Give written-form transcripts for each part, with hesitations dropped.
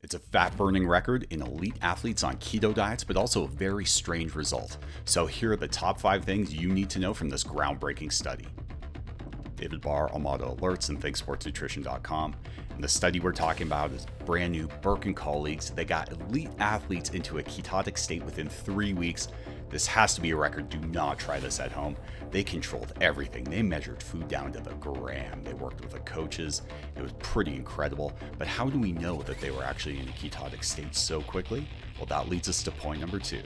It's a fat burning record in elite athletes on keto diets, but also a very strange result. So here are the top 5 things you need to know from this groundbreaking study. David Barr, Almada Alerts, and ThinkSportsNutrition.com. And the study we're talking about is brand new. Burke and colleagues, they got elite athletes into a ketotic state within 3 weeks. This has to be a record. Do not try this at home. They controlled everything. They measured food down to the gram. They worked with the coaches. It was pretty incredible. But how do we know that they were actually in a ketotic state so quickly? Well, that leads us to point number 2.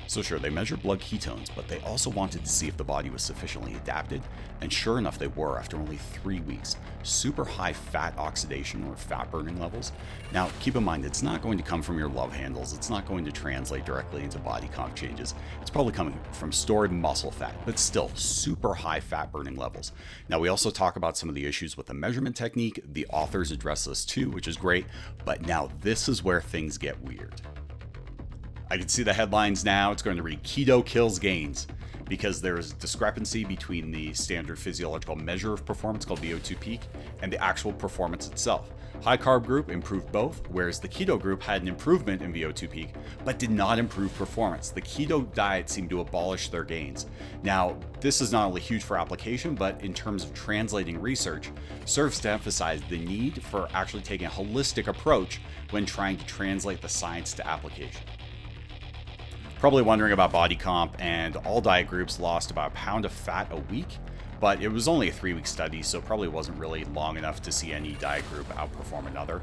So sure, they measured blood ketones, but they also wanted to see if the body was sufficiently adapted, and sure enough they were after only 3 weeks. Super high fat oxidation or fat burning levels. Now keep in mind, it's not going to come from your love handles, it's not going to translate directly into body comp changes. It's probably coming from stored muscle fat, but still super high fat burning levels. Now we also talk about some of the issues with the measurement technique. The authors address this too, which is great, but now this is where things get weird. I can see the headlines now. It's going to read Keto Kills Gains because there's a discrepancy between the standard physiological measure of performance called VO2 peak and the actual performance itself. High carb group improved both, whereas the keto group had an improvement in VO2 peak but did not improve performance. The keto diet seemed to abolish their gains. Now, this is not only huge for application, but in terms of translating research, serves to emphasize the need for actually taking a holistic approach when trying to translate the science to application. Probably wondering about body comp, and all diet groups lost about a pound of fat a week, but it was only a 3-week study, so probably wasn't really long enough to see any diet group outperform another.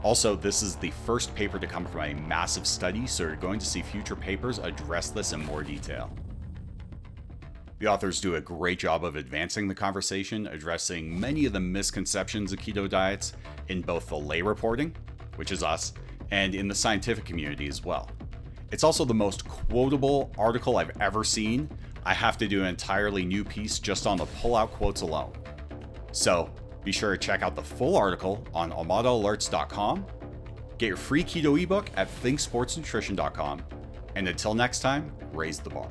Also, this is the first paper to come from a massive study, so you're going to see future papers address this in more detail. The authors do a great job of advancing the conversation, addressing many of the misconceptions of keto diets in both the lay reporting, which is us, and in the scientific community as well. It's also the most quotable article I've ever seen. I have to do an entirely new piece just on the pull-out quotes alone. So be sure to check out the full article on almadaalerts.com. Get your free keto ebook at thinksportsnutrition.com. And until next time, raise the bar.